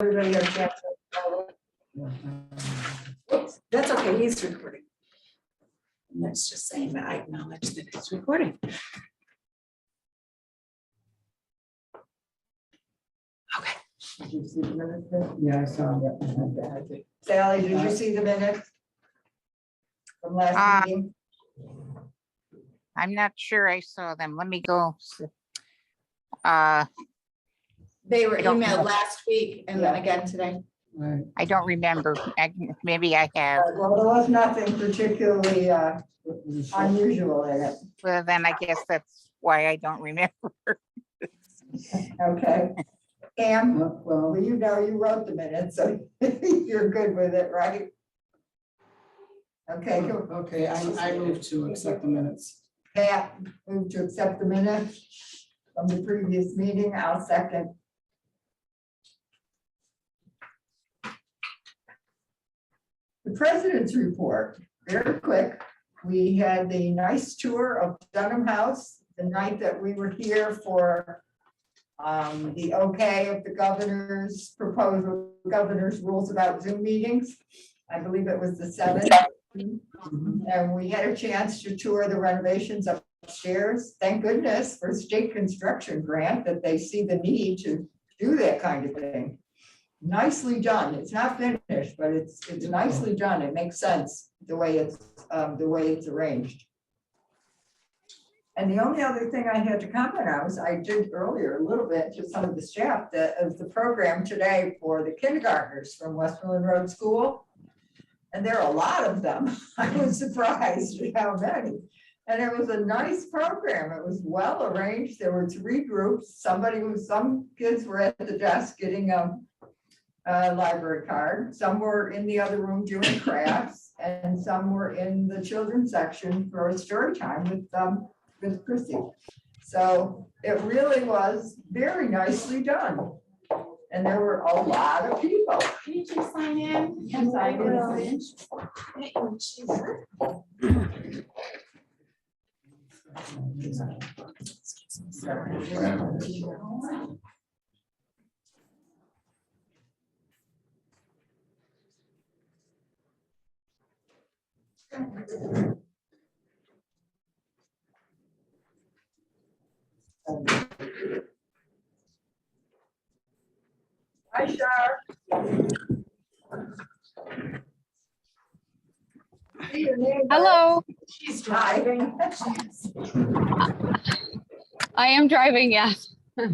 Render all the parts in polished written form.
Everybody have a chance to- Oops, that's okay, he's recording. And that's just saying that I acknowledge that it's recording. Okay. Did you see the minutes? Yeah, I saw that. Sally, did you see the minutes? From last meeting? I'm not sure I saw them. Let me go. They were I don't know. emailed last week and then again today. Right. I don't remember. Maybe I have. Well, there was nothing particularly unusual in it. Well, then I guess that's why I don't remember. Okay. Pam, Well, well, you know, you wrote the minutes, so you're good with it, right? Okay, go. okay, I move to accept the minutes. Pat, move to accept the minutes from the previous meeting. I'll second. The president's report, very quick. We had the nice tour of Dunham House the night that we were here for the okay of the governor's proposal, governor's rules about Zoom meetings. I believe it was the 7th. And we had a chance to tour the renovations upstairs. Thank goodness for state construction grant that they see the need to do that kind of thing. Nicely done. It's not finished, but it's nicely done. It makes sense the way it's arranged. And the only other thing I had to comment on was I did earlier a little bit to some of the staff of the program today for the kindergartners from Westmoreland Road School. And there are a lot of them. I was surprised at how many. And it was a nice program. It was well arranged. There were 3 groups. Some kids were at the desk getting a library card. Some were in the other room doing crafts, and some were in the children's section for a story time with Chrissy. So it really was very nicely done. And there were a lot of people. Can you just sign in? Yes, I will. Hi, Shar. See your name, but Hello, she's driving. I am driving, yes. Okay.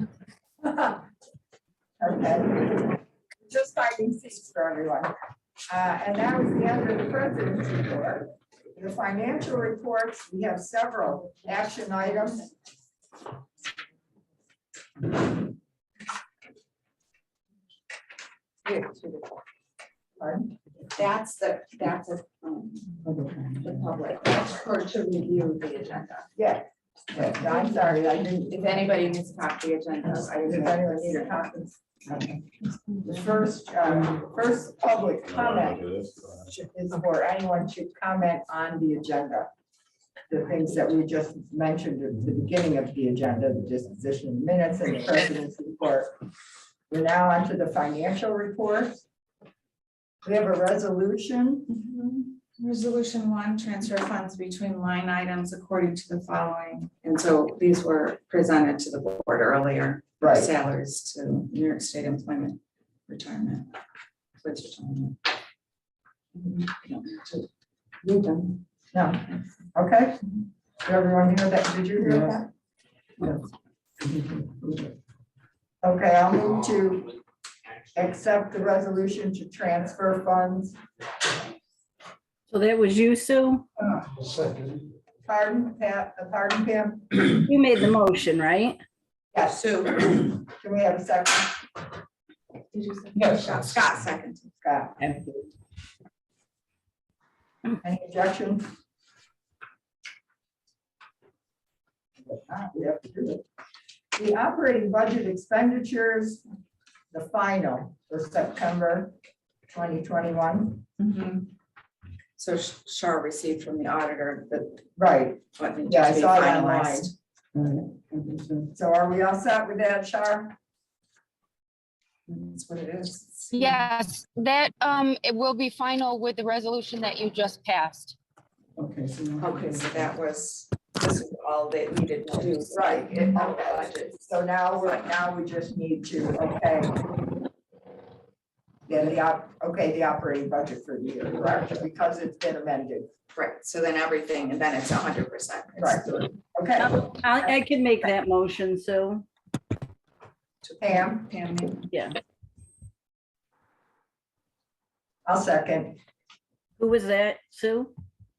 Just finding seats for everyone. And that was the end of the president's report. The financial reports, we have several action items. Pardon? That's a, the public, that's for to review the agenda. Yeah. Yeah, I'm sorry, I didn't. If anybody needs a copy of the agenda, I If didn't. anyone need a copy. Okay. The first public comment is for anyone to comment on the agenda. The things that we just mentioned at the beginning of the agenda, the disposition of minutes and the president's report. We're now on to the financial report. We have a resolution. Resolution 1, transfer funds between line items according to the following. And so these were presented to the board earlier. Right. Salaries to New York State Employment Retirement. Which retirement. You don't have to read them. No, okay. Did everyone hear that? Did you hear that? Okay, I'll move to accept the resolution to transfer funds. So that was you, Sue? Pardon, Pat, pardon, Pam? You made the motion, right? Yes. Sue. Can we have a second? Did you say? Yes. Scott second. Scott, any objections? We have to do it. The operating budget expenditures, the final for September 2021. So Shar received from the auditor that Right, what needs yeah, I to be saw it online. finalized. So are we all set with that, Char? That's what it is. Yes, that, it will be final with the resolution that you just passed. Okay, so. now- Okay, so this is all that needed to do. Right, okay. So now we just need to, okay. Yeah, the operating budget for the year, correct, because it's been amended, Right, so then everything, and then it's 100%. right, okay. I can make that motion, Sue. Pam, Pam, Yeah. I'll second, Who was that, Sue?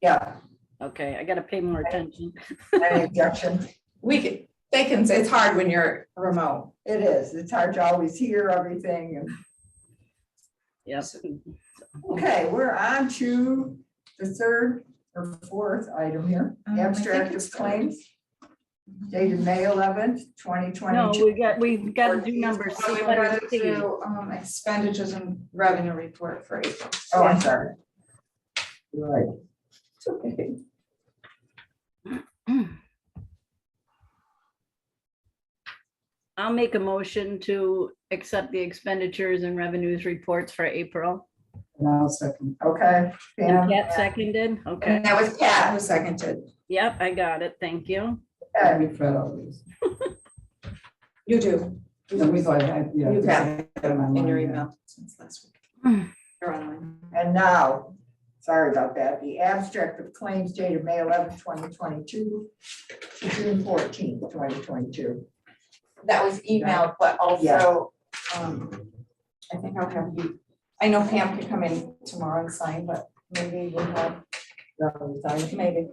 yeah, Okay, I gotta pay more attention. any objection? they can say it's hard when you're remote. It is, it's hard to always hear everything, and Yep. okay, we're on to the third or fourth item here, I think abstract it's of claims. Dated May 11th, 2022. No, we've got to do number So C, we letter gotta C. do expenditures and revenue report for April. Oh, I'm sorry. You're right. It's okay. I'll make a motion to accept the expenditures and revenues reports for April. And I'll second. Okay. And Pam, Pat seconded, okay. And that was Pat who seconded. Yep, I got it, thank you. okay. We've read all these. You do. No, we thought I had, yeah. You've had I had them on in your mine, yeah. email since last week. You're online. And now, sorry about that, the abstract of claims dated May 11th, 2022 to June 14th, 2022. That was emailed, but also, I think I'll have you, I know Pam could come in tomorrow and sign, but maybe we'll have, maybe,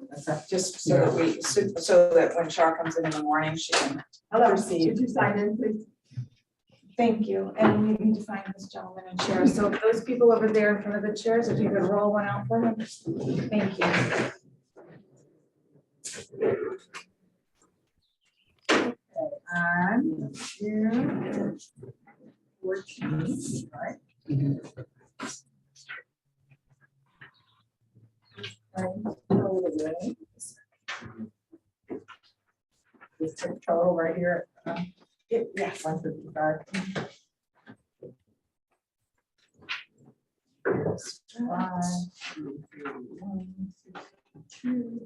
just so that so that when Char comes in the morning, she can. Hello, Proceed. could you sign in, please? Thank you, and we need to find this gentleman and chair, so those people over there in front of the chairs, if you could roll one out for him, thank you. On June 14th, right? Mhm. This total right here. Yes. 155. Five, 2, 3, 1, 62.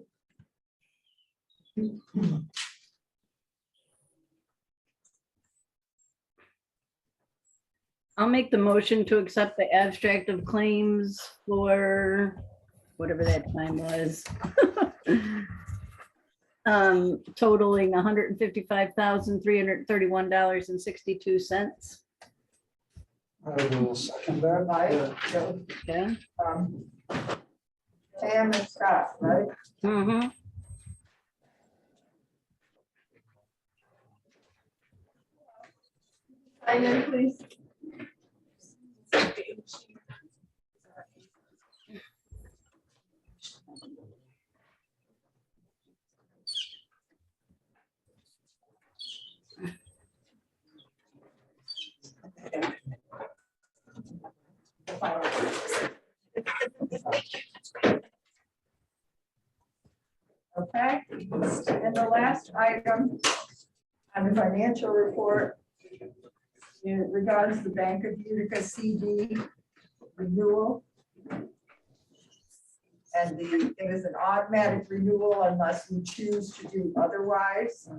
I'll make the motion to accept the abstract of claims for whatever that time was. Totaling $155,331.62. I will second that. Right, so, Okay. Pam and Scott, right? Mm-hmm. Sign in, please. Okay, and the last item on the financial report in regards to the Bank of Utica CD renewal. And it is an automatic renewal unless we choose to do otherwise.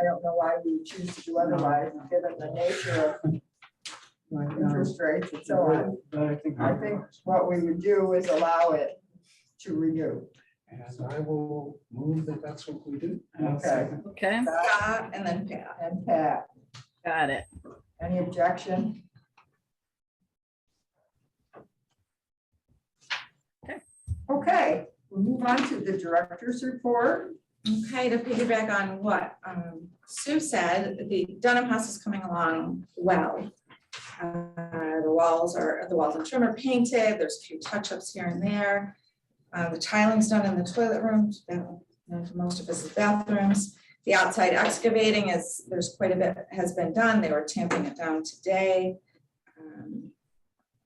I don't know why we choose to do otherwise, given the nature of Right, no. interest rates and so on. But I think. I think what we would do is allow it to renew. And I will move that that's what we do. And I'll Okay. second. Okay, Scott and then Pat. And Pat, got it. any objection? Okay, we'll move on to the director's report. Okay, to piggyback on what Sue said, the Dunham house is coming along well. The walls and trim are painted, there's a few touch-ups here and there. The tiling's done in the toilet rooms, for most of us is bathrooms. The outside excavating there's quite a bit has been done, they were tamping it down today.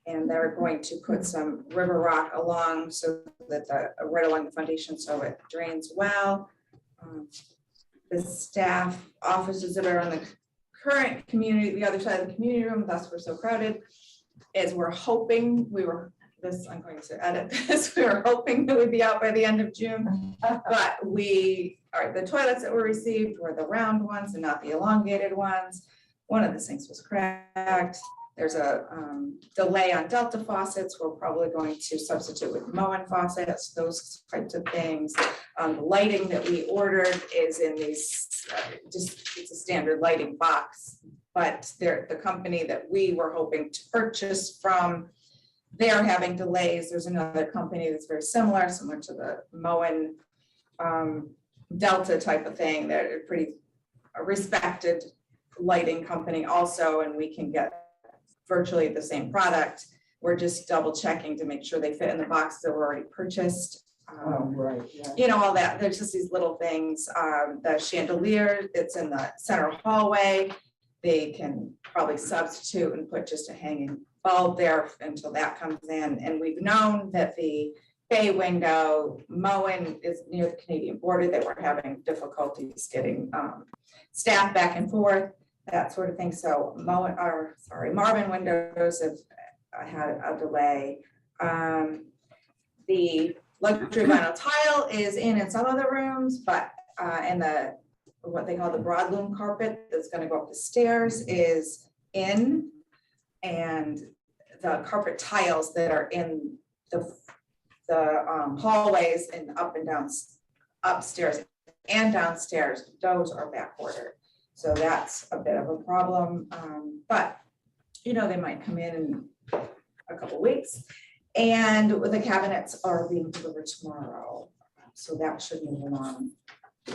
And they're going to put some river rock along so that right along the foundation so it drains well. The staff offices that are on the current community, the other side of the community room, thus we're so crowded, is we're hoping, I'm going to edit this, we were hoping that we'd be out by the end of June, but the toilets that were received were the round ones and not the elongated ones. One of the sinks was cracked. There's a delay on Delta faucets. We're probably going to substitute with Moen faucets, those types of things. The lighting that we ordered is in these, it's a standard lighting box, but the company that we were hoping to purchase from, they're having delays. There's another company that's very similar to the Moen Delta type of thing. They're a pretty respected lighting company also, and we can get virtually the same product. We're just double checking to make sure they fit in the box that were already purchased. Right, yeah. You know, all that. There's just these little things. The chandelier that's in the center hallway, they can probably substitute and put just a hanging bulb there until that comes in. And we've known that the bay window, Moen is near the Canadian border. They were having difficulties getting staff back and forth, that sort of thing. So Marvin windows have had a delay. The luxury vinyl tile is in some of the rooms, but and what they call the broadloom carpet that's going to go up the stairs is in, and the carpet tiles that are in the hallways and up and down upstairs and downstairs, those are back ordered. So that's a bit of a problem, but you know, they might come in a couple weeks. And the cabinets are being delivered tomorrow, so that should move along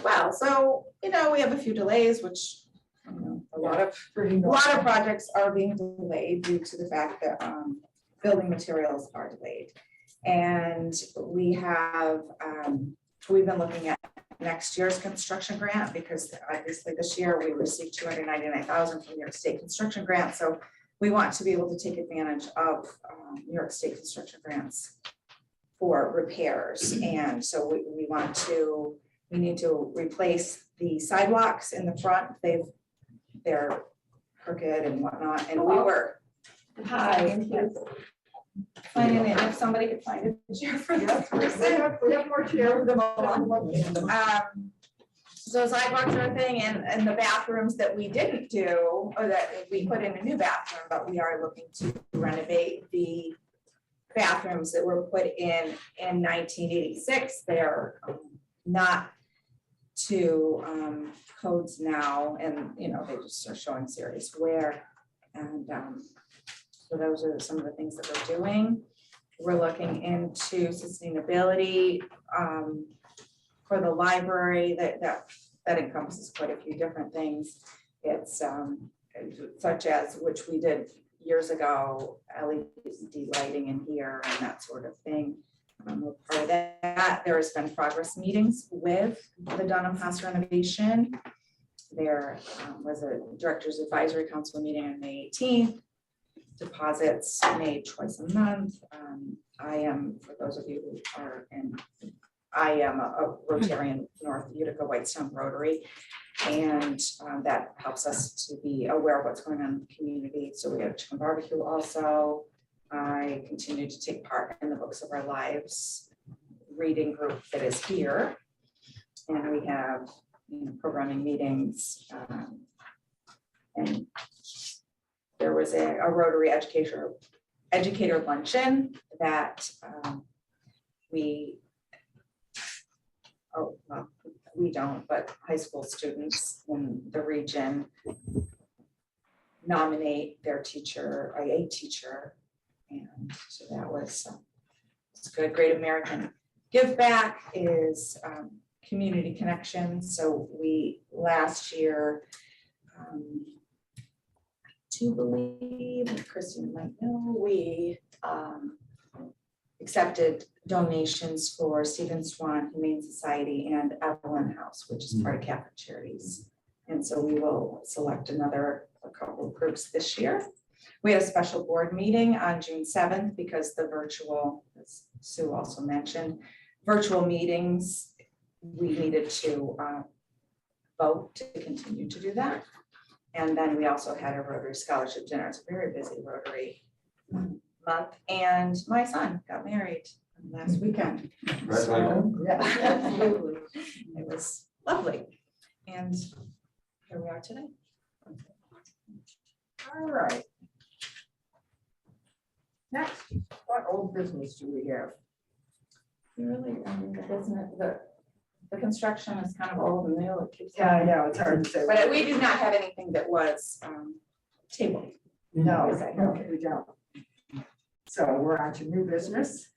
well. So you know, we have a few delays, which you know, a lot of projects are being delayed due to the fact that building materials are delayed. And we have we've been looking at next year's construction grant, because obviously this year we received $299,000 from New York State construction grant. So we want to be able to take advantage of New York State construction grants for repairs. And so we need to replace the sidewalks in the front. They're crooked and whatnot. And we were, finding it, if somebody could find a chair for this person. We have more chairs. So sidewalks are a thing, and the bathrooms that we didn't do, or that we put in a new bathroom, but we are looking to renovate the bathrooms that were put in 1986. They're not to codes now, and you know, they just are showing serious wear. And so those are some of the things that we're doing. We're looking into sustainability for the library. That encompasses quite a few different things. It's such as, which we did years ago, LED lighting in here and that sort of thing. We're part of that. There has been progress meetings with the Dunham House renovation. There was a Directors Advisory Council meeting on May 18th. Deposits made twice a month. I am, for those of you who are in, I am a Rotarian North Utica Whitestone Rotary, and that helps us to be aware of what's going on in the community. So we have chicken barbecue also. I continue to take part in the Books of Our Lives reading group that is here, and we have programming meetings, and there was a Rotary educator luncheon that we don't, but high school students in the region nominate their teacher, a teacher, and so that was it's good. Great American Give Back is community connections. So we last year, to believe, Kristen might know, we accepted donations for Stephen Swan Humane Society and Evelyn House, which is part of Catholic Charities. And so we will select a couple of groups this year. We had a special board meeting on June 7th because the virtual, as Sue also mentioned, virtual meetings, we needed to vote to continue to do that. And then we also had a Rotary Scholarship Dinner. It's a very busy Rotary month. And my son got married last weekend. So, Yeah, absolutely. it was lovely. And here we are today. All right. Next, what old business do we have? Really, the business, the construction is kind of old and new. It keeps. Yeah, I know, it's hard to say. But we did not have anything that was tabled. No, we don't. So we're on to new business.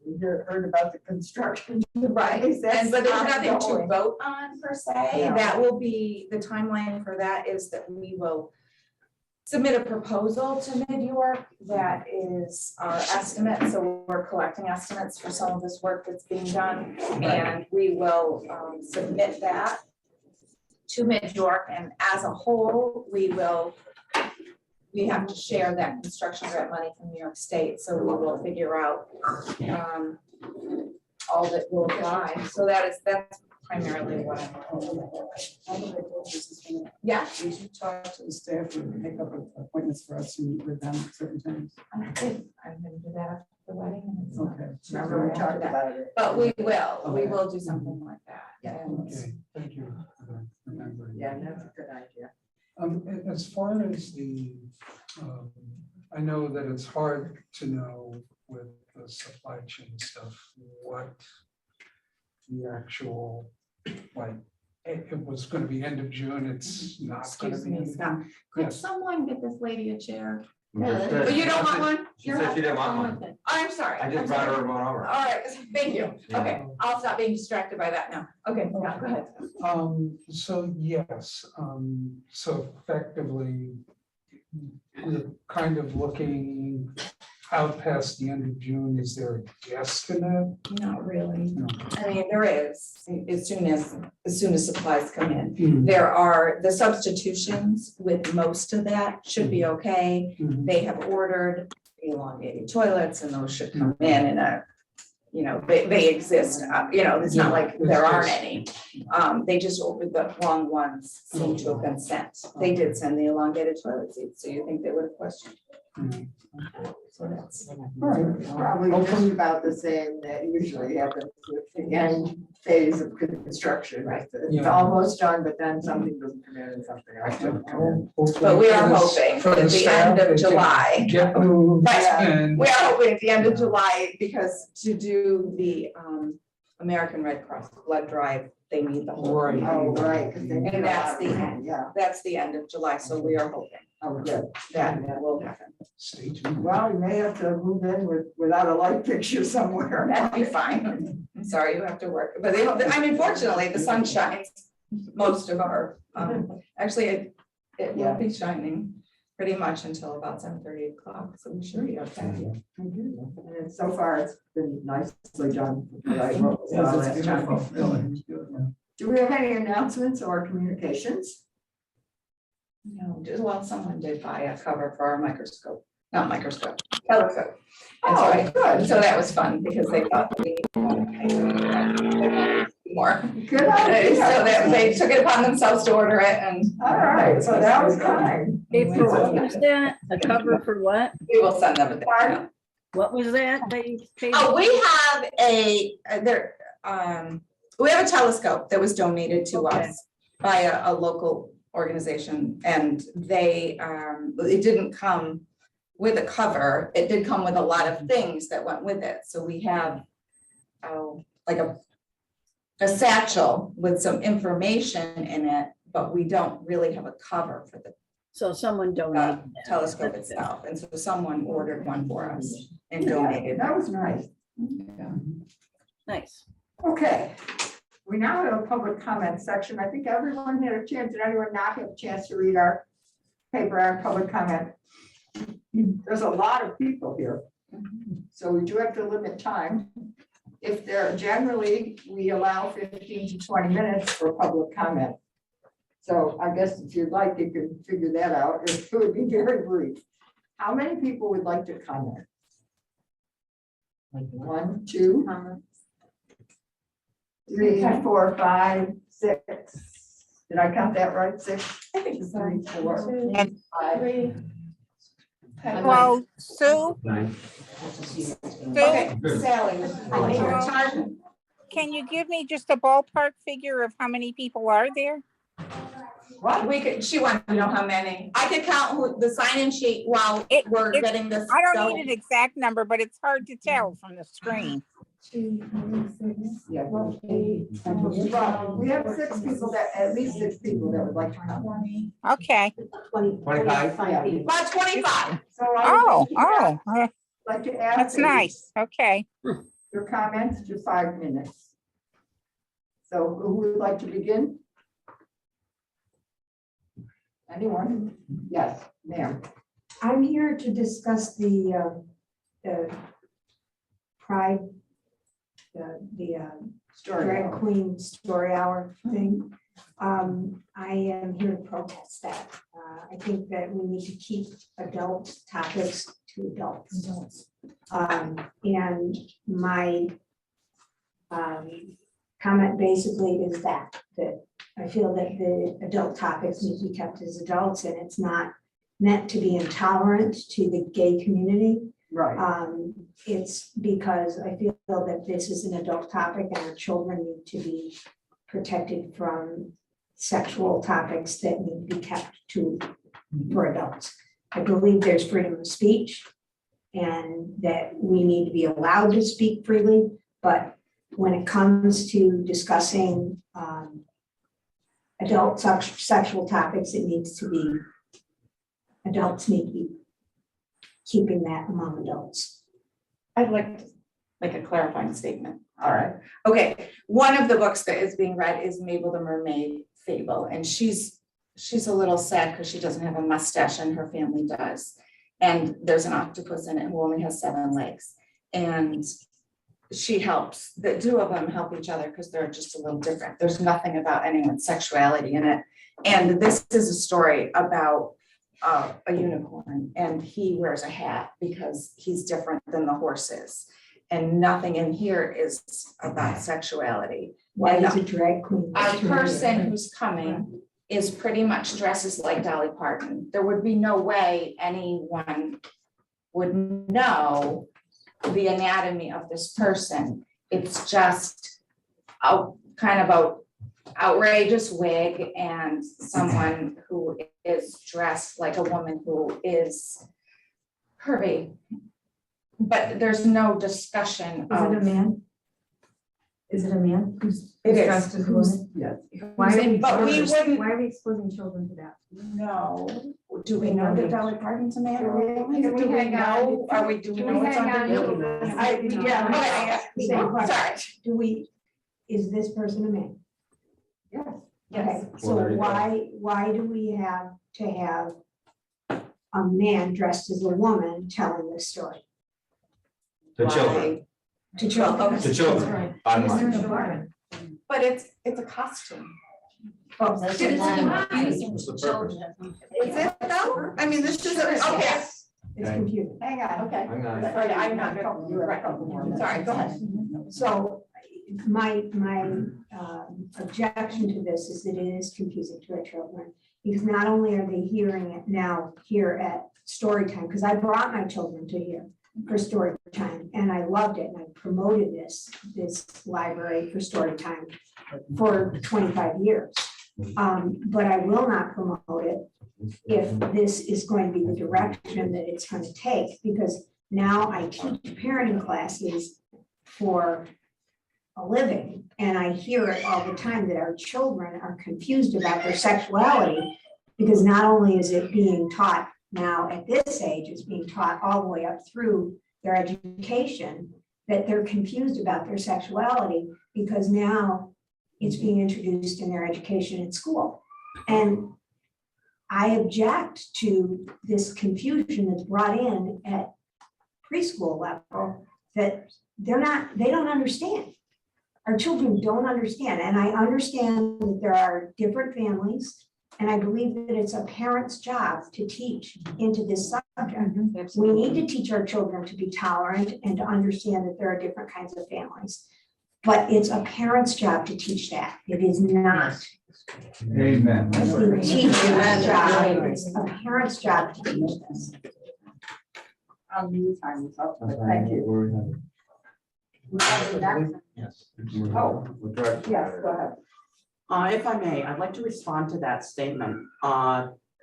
We heard about the construction. Right, That's but there's ongoing. nothing to vote on per se. No. That will be, the timeline for that is that we will submit a proposal to Mid-York that is our estimate. So we're collecting estimates for some of this work that's being done. And we will submit that to Mid-York, and as a whole, we have to share that construction grant money from New York State, so we will figure out all that will apply. So that's primarily what yeah. We should talk to the staff and make up appointments for us to meet with them at certain times. I'm gonna do that after the wedding. And it's not- Okay. Remember we talked about it. But we will do something like that. Yeah. And Okay, thank you for remembering. Yeah, that's a good idea. As far as the, I know that it's hard to know with the supply chain stuff, what the actual, like, it was gonna be end of June, it's not gonna excuse be. me, end of Scott, June. could Yes. someone get this lady a chair? Just But you don't want one? She said she didn't want one. Oh, I'm sorry. I I'm just brought sorry. her one over. All right, thank you. Yeah. Okay, I'll stop being distracted by that now. Okay, yeah, go ahead. So yes, so effectively, we're kind of looking out past the end of June. Is there a guesstimate? Not really. No. I mean, there is, as soon as supplies come in. There are the substitutions with most of that should be okay. Mhm. They have ordered elongated toilets and those should come in a, they exist, it's not like there aren't any. They just ordered the wrong ones, seem to have been sent. They did send the elongated toilet seats, so you think they would have questioned. Mhm. So that's. All right. Probably just about the same that usually happens with the end phase of construction, right? It's Yeah. almost done, but then something doesn't come in and something else doesn't come in. But we are hoping For at the staff, end they of can July. Get moved Right. and. We are hoping at the end of July, because to do the American Red Cross blood drive, they need the whole. Right. Oh, right. 'cause they need And a that's lot the of- end. Yeah, That's the end of July, so we are hoping oh, good. that will happen. Stay tuned. Well, we may have to move in without a light fixture somewhere. That'd be fine. I'm sorry you have to work, but fortunately, the sun shines most of our, actually, it will be shining pretty much until about 7:30, 8 o'clock, so we should be okay. And so far, it's been nicely done. Like, what was Yes, all it's that time. beautiful, really, beautiful. Do we have any announcements or communications? No, well, someone did buy a cover for our telescope. And so Oh, good. So that was fun, because they thought we more. Good So idea. that they took it upon themselves to order it, and All right, so that was kind. April, what was that? A cover for what? we will send them a thing. What was that? They paid? Oh, we have we have a telescope that was donated to us by a local organization, and they, it didn't come with a cover. It did come with a lot of things that went with it. So we have, like a satchel with some information in it, but we don't really have a cover for the So someone donated. that. telescope That's good. itself. And so someone ordered one for us and donated. That was nice. Yeah. Nice. Okay. We now have a public comment section. I think everyone had a chance. Did anyone not have a chance to read our paper on public comment? There's a lot of people here, so we do have to limit time. If they're generally, we allow 15 to 20 minutes for public comment. So I guess if you'd like, you can figure that out. It would be very brief. How many people would like to comment? Like 1, 2, 3, 4, 5, 6, Did I count that right? 6, I think so. 3, 4, And- 5. 3. Well, Sue, Okay, Sally. can you give me just a ballpark figure of how many people are there? What? We could, she wanted to know how many. I could count the sign-in sheet while we're It- getting this. I don't going. need an exact number, but it's hard to tell from the screen. Yeah. Well, we have 6 people that, at least 6 people that would like to come. Okay. 25? About 25. So I would like to ask That's that you- nice. Okay. your comments to 5 minutes. So who would like to begin? Anyone? Yes, ma'am. I'm here to discuss the Pride, the Story. drag queen story hour thing. I am here to protest that. I think that we need to keep adult topics to adults. And my comment basically is that I feel that the adult topics need to be kept as adults, and it's not meant to be intolerant to the gay community. Right. It's because I feel that this is an adult topic and our children need to be protected from sexual topics that need to be kept for adults. I believe there's freedom of speech and that we need to be allowed to speak freely, but when it comes to discussing adult sexual topics, it needs to be, adults need to be keeping that among adults. I'd like to make a clarifying statement. All right. Okay, one of the books that is being read is Mabel the Mermaid Fable, and she's a little sad because she doesn't have a mustache and her family does. And there's an octopus in it who only has 7 legs. And she helps, the 2 of them help each other because they're just a little different. There's nothing about anyone's sexuality in it. And this is a story about a unicorn, and he wears a hat because he's different than the horses. And nothing in here is about sexuality. Why And is a drag queen? Our person who's coming is pretty much dresses like Dolly Parton. There would be no way anyone would know the anatomy of this person. It's just a kind of a outrageous wig and someone who is dressed like a woman who is curvy. But there's no discussion Is it a of. man? Is it a man who's It is. dressed as a woman? Yes. Why are we But we exposing- wouldn't Why are we exposing children to that? know. Do we know that Dolly Parton's a man or a woman? Can we Do we hang on? know? Are we, do we know what's hang under? on? Yeah, okay, sorry. Do we, is this person a man? Yes. Okay, Well, so there you go. why do we have to have a man dressed as a woman telling this story The children, to children? the children, bottom line. But it's a costume. Oh, What's the purpose? Is it though? I mean, this is, okay, It's confusing. Hang on. okay. Hang on. Sorry, I'm not good. You're right. Sorry, go ahead. So my objection to this is that it is confusing to our children. Because not only are they hearing it now here at story time, because I brought my children to here for story time and I loved it. And I promoted this library for story time for 25 years. But I will not promote it if this is going to be the direction that it's going to take, because now I teach parenting classes for a living, and I hear it all the time that our children are confused about their sexuality, because not only is it being taught now at this age, it's being taught all the way up through their education, that they're confused about their sexuality, because now it's being introduced in their education at school. And I object to this confusion that's brought in at preschool level, that they don't understand. Our children don't understand. And I understand that there are different families, and I believe that it's a parent's job to teach into this subject. We need to teach our children to be tolerant and to understand that there are different kinds of families. But it's a parent's job to teach that. It is not Amen. It's the teacher's job, it's a parent's job to teach this. Your time is up, but thank you. Yes. Oh. Yes, go ahead. If I may, I'd like to respond to that statement.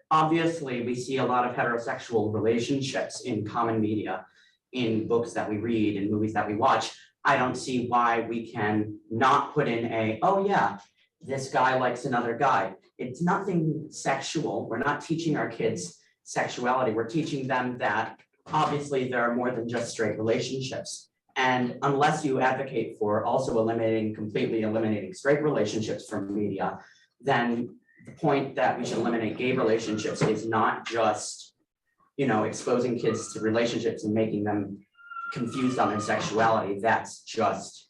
Obviously, we see a lot of heterosexual relationships in common media, in books that we read, in movies that we watch. I don't see why we can not put in a, oh yeah, this guy likes another guy. It's nothing sexual. We're not teaching our kids sexuality. We're teaching them that obviously there are more than just straight relationships. And unless you advocate for also completely eliminating straight relationships from media, then the point that we should eliminate gay relationships is not just, exposing kids to relationships and making them confused on their sexuality. That's just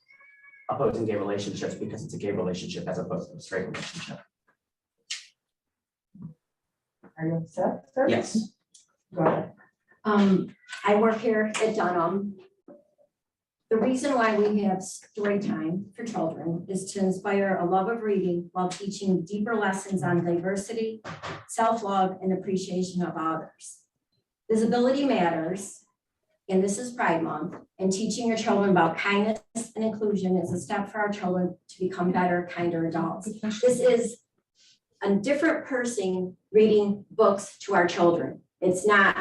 opposing gay relationships because it's a gay relationship as opposed to a straight relationship. Are you upset, sir? Yes. Go ahead. I work here at Dunham. The reason why we have story time for children is to inspire a love of reading while teaching deeper lessons on diversity, self-love, and appreciation of others. Visibility matters, and this is Pride Month, and teaching your children about kindness and inclusion is a step for our children to become better, kinder adults. This is a different person reading books to our children. It's not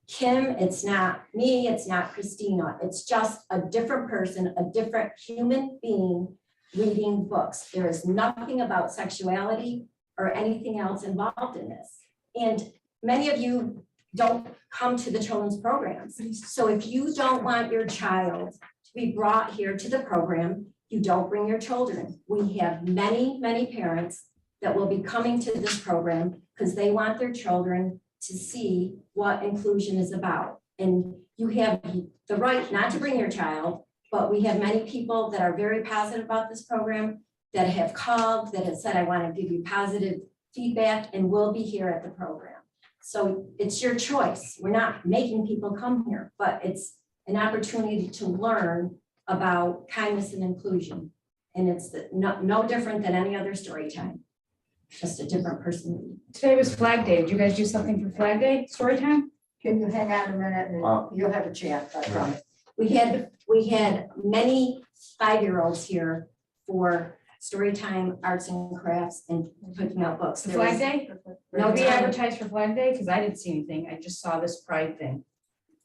Kim, it's not me, it's not Christina. It's just a different person, a different human being reading books. There is nothing about sexuality or anything else involved in this. And many of you don't come to the children's programs. So if you don't want your child to be brought here to the program, you don't bring your children. We have many, many parents that will be coming to this program because they want their children to see what inclusion is about. And you have the right not to bring your child, but we have many people that are very positive about this program that have called, that have said, I want to give you positive feedback and will be here at the program. So it's your choice. We're not making people come here, but it's an opportunity to learn about kindness and inclusion. And it's no different than any other story time. Just a different person. Today was Flag Day. Did you guys do something for Flag Day, story time? Can you hang on a minute and you'll have a chance, I promise. We had many 5-year-olds here for story time, arts and crafts, and picking out books. The Flag Day? No We time. advertised for Flag Day? Because I didn't see anything. I just saw this Pride thing.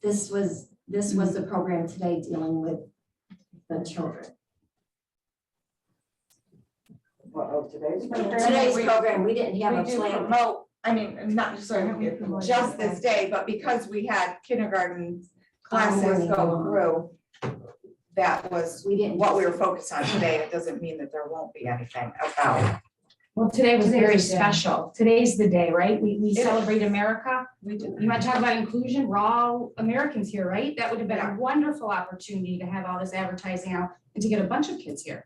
This was the program today dealing with the children. Today's program, we didn't have a We do plan. promote, not just this day, but because we had kindergarten classes go through, that was We didn't. what we were focused on today. It doesn't mean that there won't be anything about. Well, today was Today's very the day. special. Today's the day, right? We is. celebrate America. We did. You want to talk about inclusion? We're all Americans here, right? That would have been a wonderful opportunity to have all this advertising out and to get a bunch of kids here.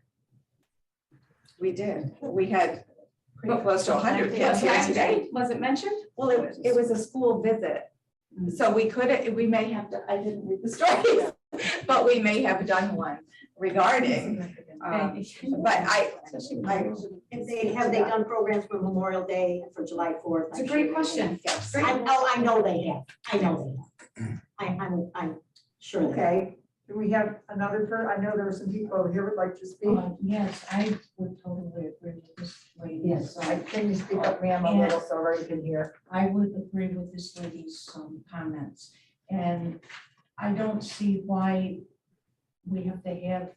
We did. We had pretty close to 100 kids here Flag today. Day, was it mentioned? Well, it was a school visit. So we may have to, I didn't read the stories, but we may have done one regarding. But Have they done programs for Memorial Day and for July 4th? It's a great question. Yes, I know they have. I know they have. I'm sure they have. Okay, do we have another I know there were some people over here would like to speak. Yes, I would totally agree with this lady. Yes, can you speak up, ma'am, a little so everybody can hear? I would agree with this lady's comments. And I don't see why we have to have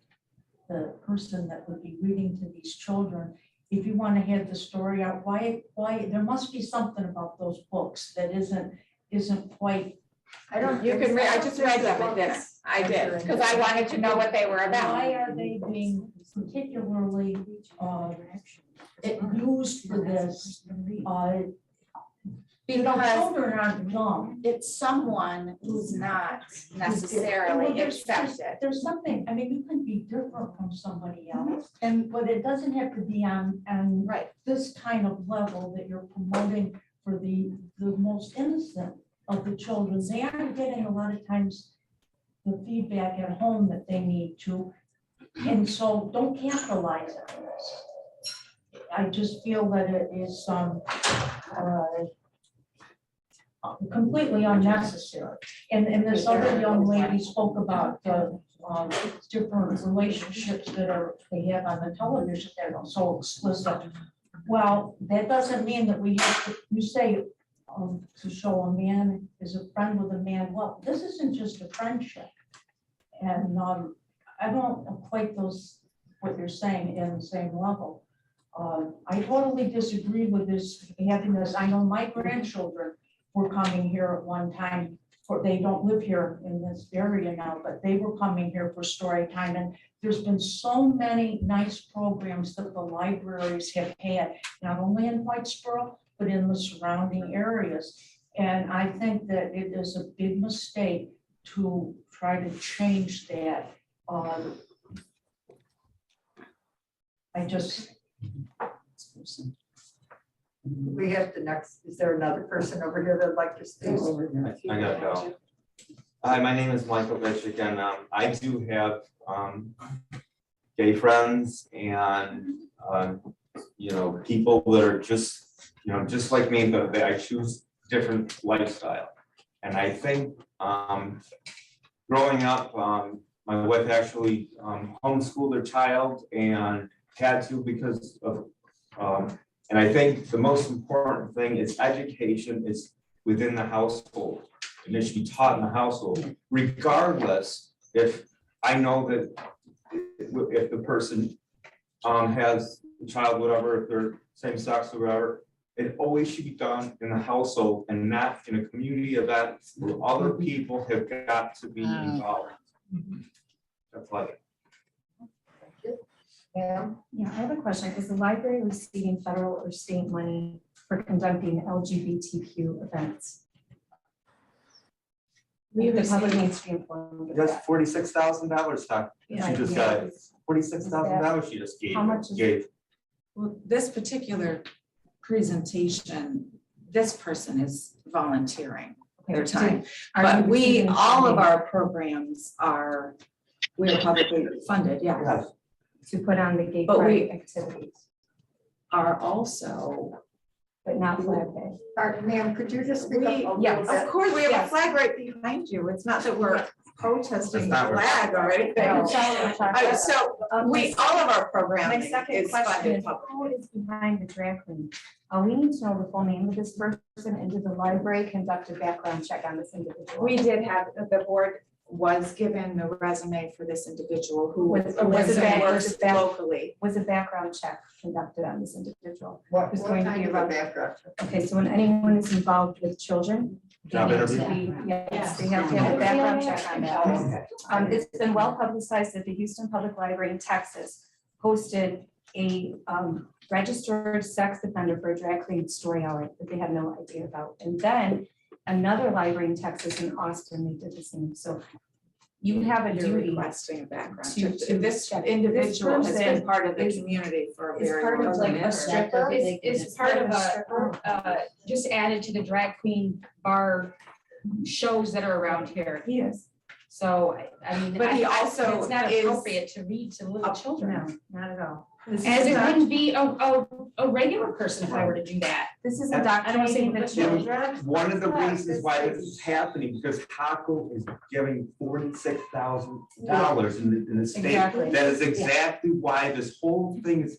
the person that would be reading to these children. If you want to have the story out, why, there must be something about those books that isn't quite. You can read, I just read them at dinner. I did, because I wanted to know what they were about. Why are they being particularly used for this? Because Children aren't dumb. it's someone who's not Well, necessarily there's accepted. There's something, you can be different from somebody else, And but it doesn't have to be on right, this kind of level that you're promoting for the most innocent of the children. They aren't getting a lot of times the feedback at home that they need to, and so don't capitalize on this. I just feel that it is, completely unnecessary. And this other young lady spoke about the, different relationships they have on the television that are so explicit. Well, that doesn't mean that we have to, you say, to show a man is a friend with a man. Well, this isn't just a friendship. And, I don't equate what you're saying in the same level. I totally disagree with this, having this. I know my grandchildren were coming here at one time, they don't live here in this area now, but they were coming here for story time. And there's been so many nice programs that the libraries have had, not only in Whitesboro, but in the surrounding areas. And I think that it is a big mistake to try to change that. I just, We have the next, is there another person over here that'd like to speak? I gotta go. Hi, my name is Michael Mitchell, and I do have gay friends and people that are just like me, but I choose different lifestyle. And I think growing up, my wife actually homeschooled her child and had to because of and I think the most important thing is education is within the household. And it should be taught in the household, regardless if I know that if the person has a child, whatever, if they're same sex or whatever, it always should be done in the household and not in a community event where other people have got to be involved. That's like. Yeah. Yeah, I have a question. Is the library receiving federal or state money for conducting LGBTQ events? The public needs to be informed of That's that. $46,000, Doc. Yeah, She just yeah. got $46,000 she just gave. How much is gave. Well, this particular presentation, this person is volunteering their time. Are But you we, receiving all of funding our programs we're publicly funded, yeah, Yes. to put on the gay But pride activities, are also. but not flag day? Ma'am, could you just speak up a little yes. bit? Of course, we have a Yes. flag right behind you. It's not that we're protesting the That's not what- flag or anything. No. So we, all of our programming My second is question funded is, publicly. who is behind the drag queen? We need to know the full name of this person, and did the library conduct a background check on this individual? We did have, the board was given the resume for this individual who Was- lives was it and back- works was it back- locally. Was a background check conducted on this individual? What Who's going to kind be of a around? background? Okay, so when anyone is involved with children, they Job need to interview? be, yes, they have to have a background check on that. It's been well publicized that the Houston Public Library in Texas hosted a registered sex offender for a drag queen story hour that they had no idea about. And then another library in Texas, in Austin, they did the same. So you have a You're duty. requesting a background to- check. to This check. individual has been person part of the is- community for a is very part long of like time. a stripper. Is part of just added to the drag queen bar shows that are around here. He is. So, I mean, But he I- also it's not is- appropriate to read to little children. No, not at all. This As is it not- wouldn't be a regular person if I were to do that. This is I don't wanna say indoctrinating the but- children. One of the reasons why this is happening, because HACO is giving $46,000 in the state. Exactly. That is exactly why this whole thing is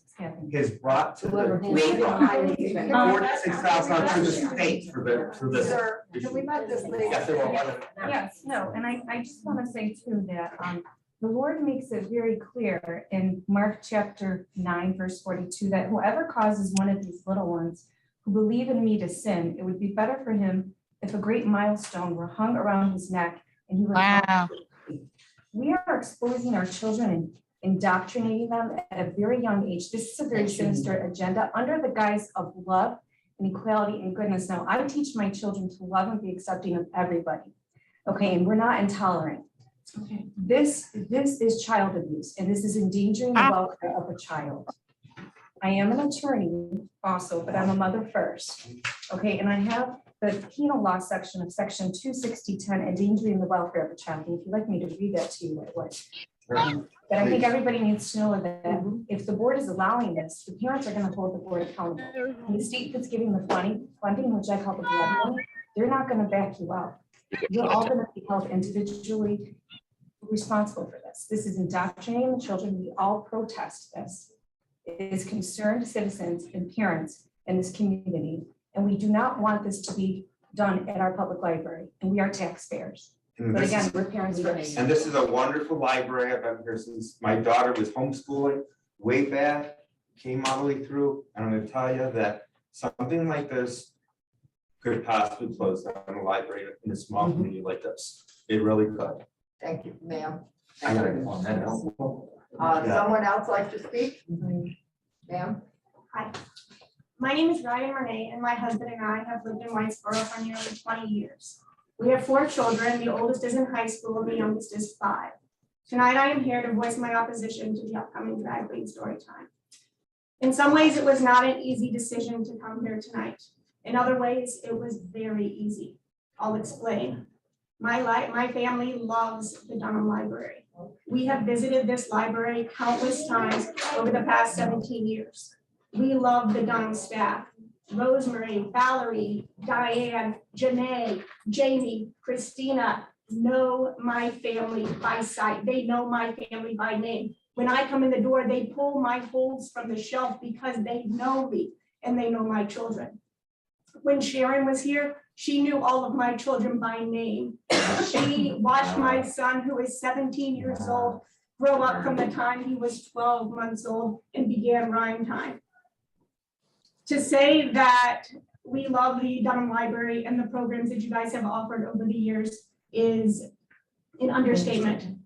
brought to the forefront. $46,000 to the state for this. Sir, can we let this lady? Yes, it will. Yes, no, and I just want to say too that the Lord makes it very clear in Mark chapter 9, verse 42, that whoever causes one of these little ones who believe in me to sin, it would be better for him if a great milestone were hung around his neck and he were. Wow. We are exposing our children and indoctrinating them at a very young age. This is a very sinister agenda under the guise of love and equality and goodness. Now, I teach my children to love and be accepting of everybody. Okay, and we're not intolerant. Okay. This is child abuse, and this is endangering the welfare of a child. I am an attorney also, but I'm a mother first. Okay, and I have the penal law section of section 26010, endangering the welfare of a child. And if you'd like me to read that to you, I would. But I think everybody needs to know that if the board is allowing this, the parents are gonna hold the board accountable. And the state that's giving the funding, which I call the blood money, they're not gonna back you out. You're all gonna be held individually responsible for this. This is indoctrinating the children. We all protest this. It is concerned citizens and parents in this community. And we do not want this to be done at our public library, and we are taxpayers. And But this again, is- we're parents first. And this is a wonderful library. I've been here since my daughter was homeschooling way back, came all the way through. And I'm gonna tell you that something like this could possibly close down a library in a small community like this. It really could. Thank you, ma'am. I gotta go on that note. Someone else like to speak? Ma'am? My name is Ryan Renee, and my husband and I have lived in Whitesboro for nearly 20 years. We have 4 children. The oldest is in high school, and the youngest is 5. Tonight, I am here to voice my opposition to the upcoming drag queen story time. In some ways, it was not an easy decision to come here tonight. In other ways, it was very easy. I'll explain. My family loves the Dunham Library. We have visited this library countless times over the past 17 years. We love the Dunham staff. Rosemary, Valerie, Diane, Janae, Jamie, Christina know my family by sight. They know my family by name. When I come in the door, they pull my holds from the shelf because they know me and they know my children. When Sharon was here, she knew all of my children by name. She watched my son, who is 17 years old, grow up from the time he was 12 months old and began rhyme time. To say that we love the Dunham Library and the programs that you guys have offered over the years is an understatement.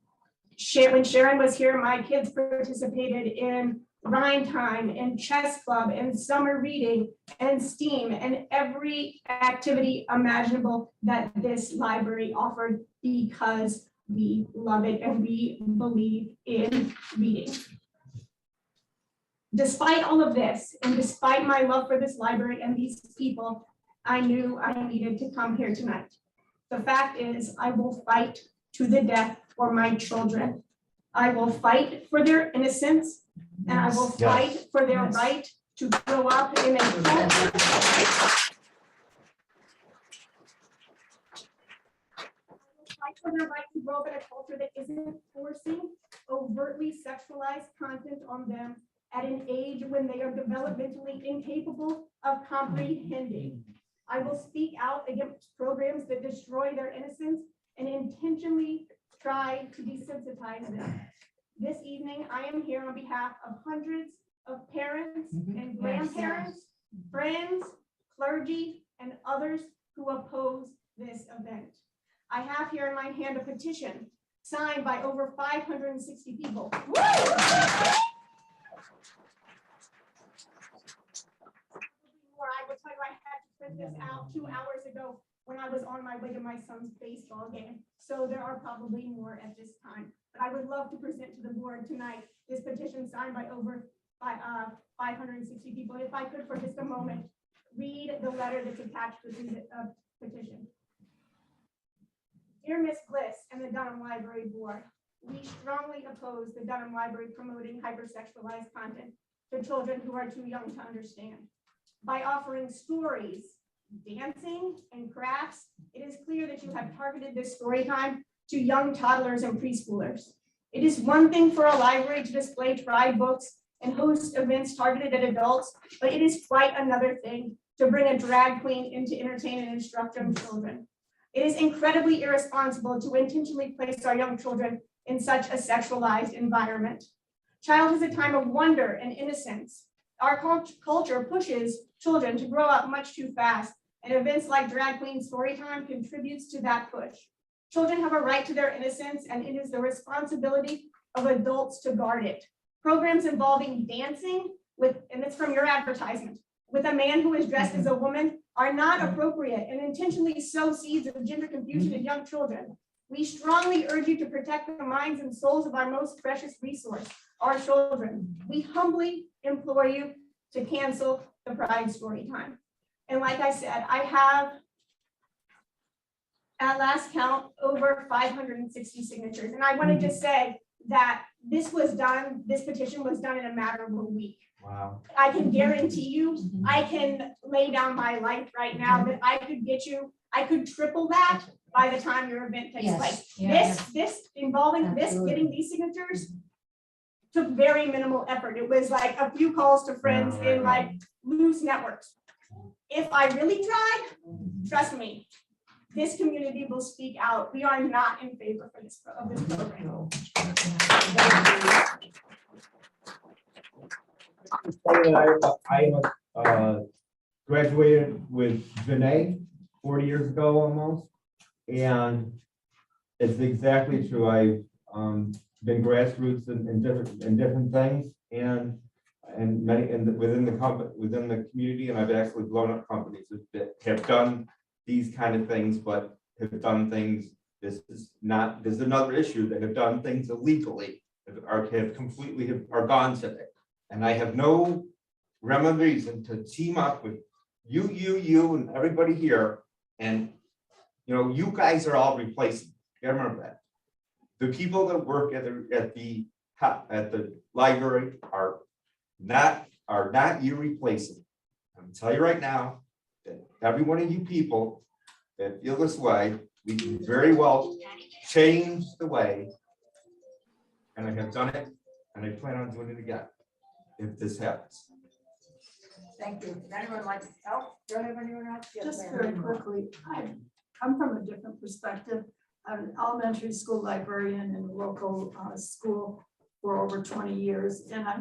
When Sharon was here, my kids participated in rhyme time and chess club and summer reading and STEAM and every activity imaginable that this library offered because we love it and we believe in reading. Despite all of this, and despite my love for this library and these people, I knew I needed to come here tonight. The fact is, I will fight to the death for my children. I will fight for their innocence, and I will fight for their right to grow up in a culture. Fight for their right to grow up in a culture that isn't forcing overtly sexualized content on them at an age when they are developmentally incapable of comprehending. I will speak out against programs that destroy their innocence and intentionally try to desensitize them. This evening, I am here on behalf of hundreds of parents and grandparents, friends, clergy, and others who oppose this event. I have here in my hand a petition signed by over 560 people. I will tell you, I had to print this out 2 hours ago when I was on my way to my son's baseball game. So there are probably more at this time. But I would love to present to the board tonight this petition signed by over 560 people. If I could for just a moment, read the letter that's attached to the petition. Dear Ms. Bliss and the Dunham Library Board, we strongly oppose the Dunham Library promoting hypersexualized content to children who are too young to understand. By offering stories, dancing, and crafts, it is clear that you have targeted this story time to young toddlers and preschoolers. It is one thing for a library to display tribe books and host events targeted at adults, but it is quite another thing to bring a drag queen in to entertain and instruct young children. It is incredibly irresponsible to intentionally place our young children in such a sexualized environment. Childhood is a time of wonder and innocence. Our culture pushes children to grow up much too fast, and events like Drag Queen Storytime contributes to that push. Children have a right to their innocence, and it is the responsibility of adults to guard it. Programs involving dancing and it's from your advertisement, with a man who is dressed as a woman are not appropriate and intentionally sow seeds of gender confusion in young children. We strongly urge you to protect the minds and souls of our most precious resource, our children. We humbly implore you to cancel the Pride Storytime. And like I said, I have, at last count, over 560 signatures. And I want to just say that this petition was done in a matter of a week. Wow. I can guarantee you, I can lay down my life right now that I could triple that by the time your event takes place. This involving this, getting these signatures took very minimal effort. It was like a few calls to friends in like loose networks. If I really tried, trust me, this community will speak out. We are not in favor of this program. I graduated with Janae 40 years ago almost. And it's exactly true. I've been grassroots in different things and many within the community, and I've actually blown up companies that have done these kind of things, but have done things. This is another issue that have done things illegally, are gone today. And I have no reason to team up with you and everybody here. And you guys are all replacing. You gotta remember that. The people that work at the library are not you replacing. I'm gonna tell you right now that every one of you people that feel this way, we can very well change the way. And I have done it, and I plan on doing it again if this happens. Thank you. Would anyone like to help? Don't have anyone else? Yes, Just ma'am. very quickly, I come from a different perspective. I'm an elementary school librarian in a local school for over 20 years, and I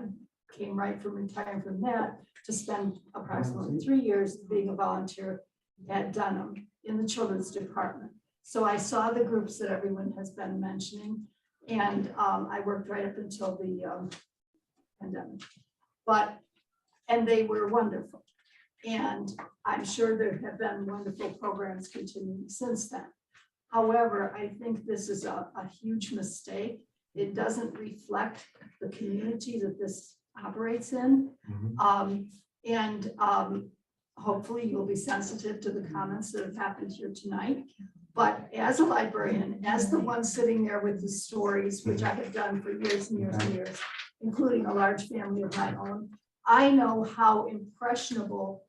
came right from retiring from that to spend approximately 3 years being a volunteer at Dunham in the children's department. So I saw the groups that everyone has been mentioning, and I worked right up until the pandemic. And they were wonderful. And I'm sure there have been wonderful programs continuing since then. However, I think this is a huge mistake. It doesn't reflect the community that this operates in. Hopefully you'll be sensitive to the comments that have happened here tonight. But as a librarian, as the one sitting there with the stories, which I have done for years and years and years, including a large family of my own, I know how impressionable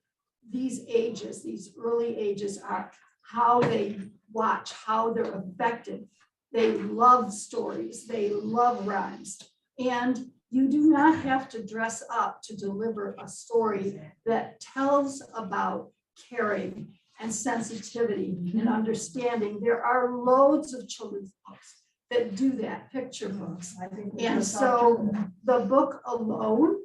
these ages, these early ages are, how they watch, how they're affected. They love stories, they love rhymes. And you do not have to dress up to deliver a story that tells about caring and sensitivity and understanding. There are loads of children's books that do that, picture books. And so the book alone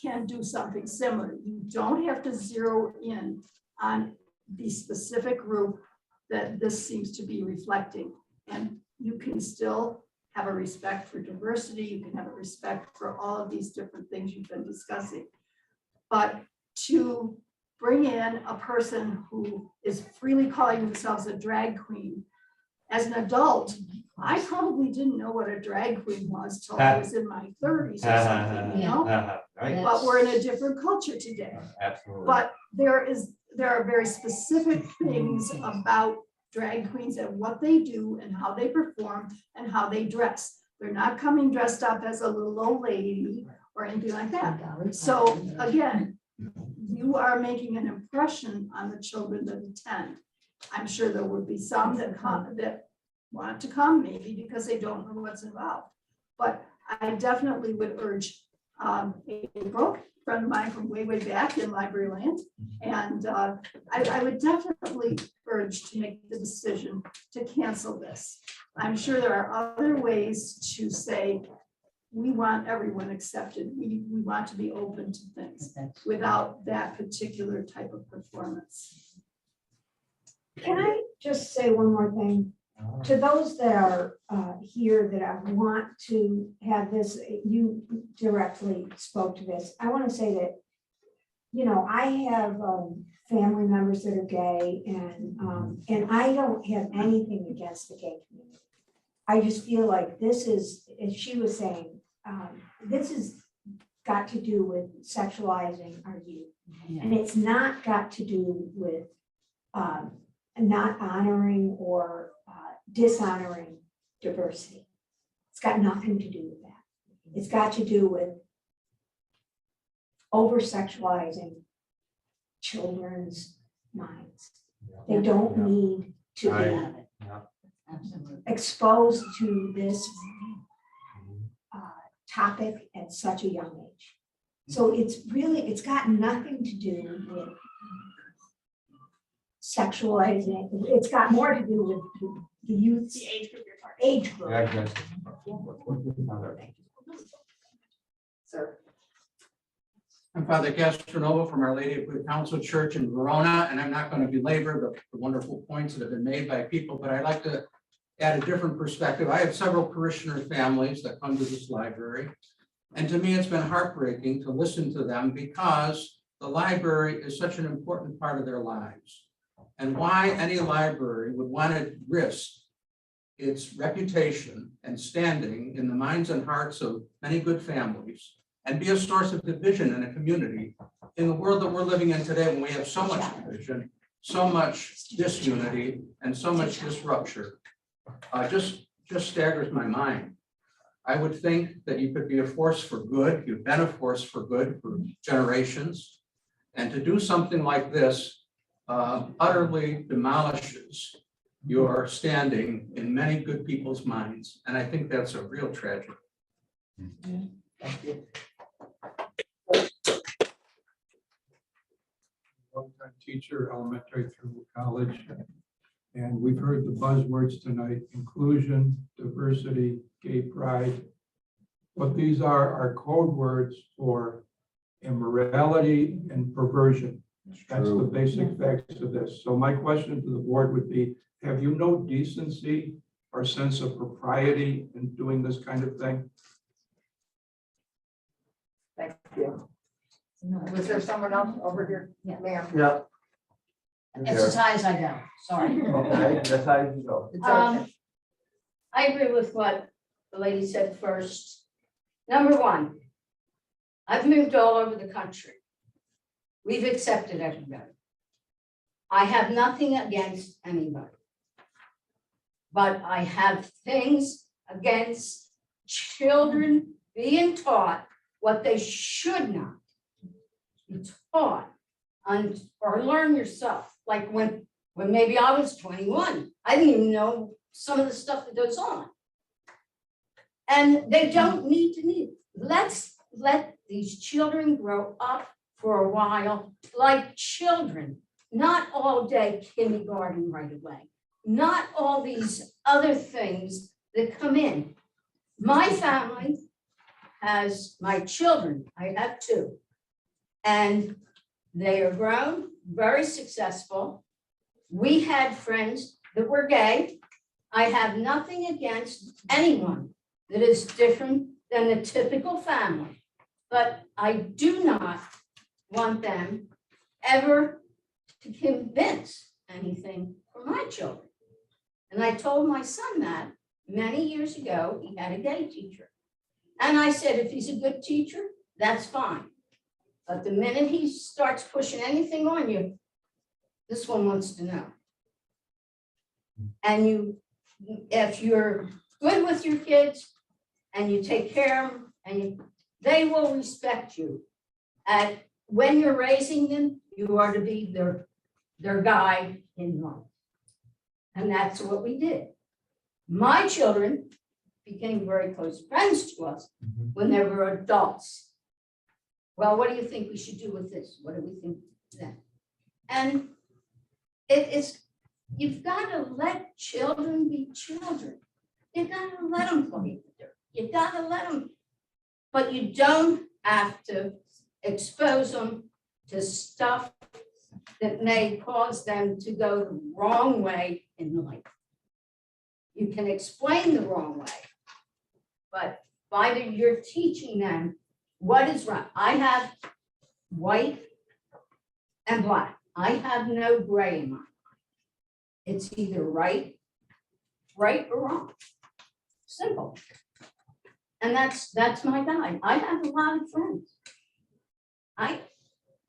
can do something similar. You don't have to zero in on the specific group that this seems to be reflecting. And you can still have a respect for diversity. You can have a respect for all of these different things you've been discussing. But to bring in a person who is freely calling themselves a drag queen, as an adult, I probably didn't know what a drag queen was till I was in my 30s or something, you know? But we're in a different culture today. Absolutely. But there are very specific things about drag queens and what they do and how they perform and how they dress. They're not coming dressed up as a little old lady or anything like that. So again, you are making an impression on the children that attend. I'm sure there would be some that want to come, maybe because they don't know what's involved. But I definitely would urge April, a friend of mine from way back in library land, and I would definitely urge to make the decision to cancel this. I'm sure there are other ways to say we want everyone accepted. We want to be open to things without that particular type of performance. Can I just say one more thing? To those that are here that I want to have this, you directly spoke to this. I want to say that, you know, I have family members that are gay, and I don't have anything against the gay community. I just feel like this is, as she was saying, this has got to do with sexualizing our youth. And it's not got to do with not honoring or dishonoring diversity. It's got nothing to do with that. It's got to do with over-sexualizing children's minds. They don't need to be exposed to this topic at such a young age. So it's got nothing to do with sexualizing. It's got more to do with the youth's The age group you're talking. age group. Yeah, I guess. Sir. I'm Father Castronova from Our Lady of Good Counsel Church in Verona, and I'm not going to belabor the wonderful points that have been made by people, but I'd like to add a different perspective. I have several parishioner families that come to this library, and to me, it's been heartbreaking to listen to them because the library is such an important part of their lives. And why any library would want to risk its reputation and standing in the minds and hearts of many good families and be a source of division in a community in the world that we're living in today, when we have so much division, so much disunity, and so much disruption, just staggers my mind. I would think that you could be a force for good. You've been a force for good for generations. And to do something like this utterly demolishes your standing in many good people's minds. And I think that's a real tragedy. Thank you. Longtime teacher, elementary through college. And we've heard the buzzwords tonight: inclusion, diversity, gay pride. What these are code words for immorality and perversion. That's the basic facts of this. So my question to the board would be, have you no decency or sense of propriety in doing this kind of thing? Thank you. Was there someone else over here? Yeah. Ma'am. Yeah. It's as high as I go, sorry. Okay, that's how you go. It's okay. I agree with what the lady said first. Number one, I've moved all over the country. We've accepted everybody. I have nothing against anybody. But I have things against children being taught what they should not be taught or learn yourself. Like when maybe I was 21, I didn't even know some of the stuff that goes on. And they don't need to need. Let's let these children grow up for a while like children, not all day kindergarten right away, not all these other things that come in. My family has my children, I have two, and they are grown, very successful. We had friends that were gay. I have nothing against anyone that is different than the typical family, but I do not want them ever to convince anything for my children. And I told my son that many years ago. He had a gay teacher. And I said, if he's a good teacher, that's fine. But the minute he starts pushing anything on you, this one wants to know. And if you're good with your kids and you take care of them, they will respect you. And when you're raising them, you are to be their guide in life. And that's what we did. My children became very close friends to us when they were adults. Well, what do you think we should do with this? What do we think then? And you've got to let children be children. You've got to let them play with dirt. You've got to let them, but you don't have to expose them to stuff that may cause them to go the wrong way in life. You can explain the wrong way, but you're teaching them what is right. I have white and black. I have no gray in mine. It's either right or wrong. Simple. And that's my guide. I have a lot of friends.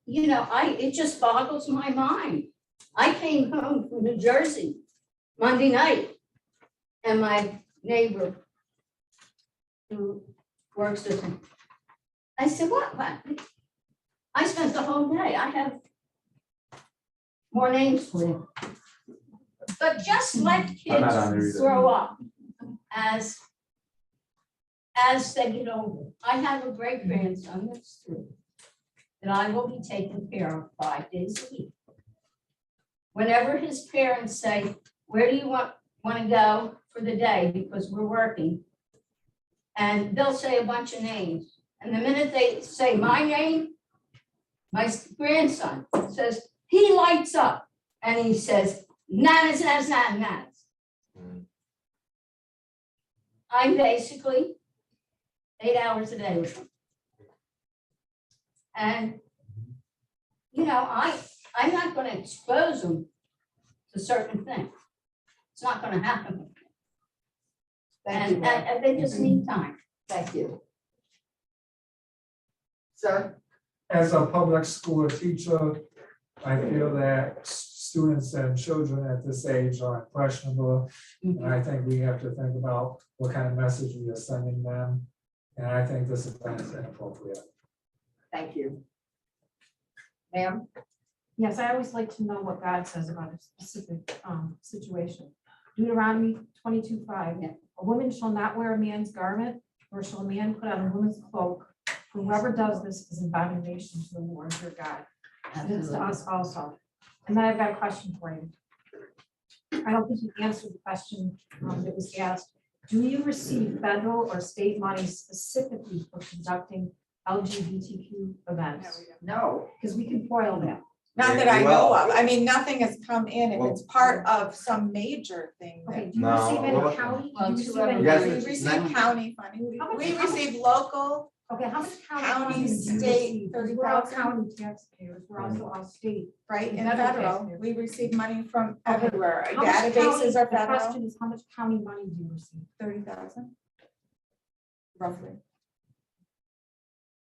It just boggles my mind. I came home from New Jersey Monday night, and my neighbor who works with him. I said, what? I spent the whole day. I have more names for you. But just let I'm not on there kids either. grow up as they get older. I have a great grandson that's 3 that I will be taking care of 5 days a week. Whenever his parents say, where do you want to go for the day because we're working? And they'll say a bunch of names. And the minute they say my name, my grandson says, he lights up and he says, nanas, nanas, nanas, nanas. I'm basically 8 hours a day with him. And, you know, I'm not going to expose them to certain things. It's not going to happen. Thank you, And, ma'am. and they just need time. Thank you. Sir? As a public school teacher, I feel that students and children at this age are impressionable. And I think we have to think about what kind of message we are sending them. And I think this event is inappropriate. Thank you. Ma'am? Yes, I always like to know what God says about a specific situation. Deuteronomy 22:5. A woman shall not wear a man's garment, nor shall a man put on a woman's cloak. Whoever does this is an abomination to the Lord your God. And it's to us also. And then I've got a question for you. I don't think you answered the question that was asked. Do you receive federal or state money specifically for conducting LGBTQ events? No. Because we can foil that. Not that I know of. I mean, nothing has come in. If it's part of some major thing. Okay, that- do you No, receive well, any county? well, Do you to receive whoever- any- Yes, We it's receive county funding. How much- We how much- receive local, Okay, how much County, county money do you state, receive? Because we're all 30,000. county taxpayers, we're also all state. right, and Federal federal. taxpayers. We receive money from Okay. everywhere. How much county- Databases are The federal, question is, how much county money do you receive? 30,000. Roughly.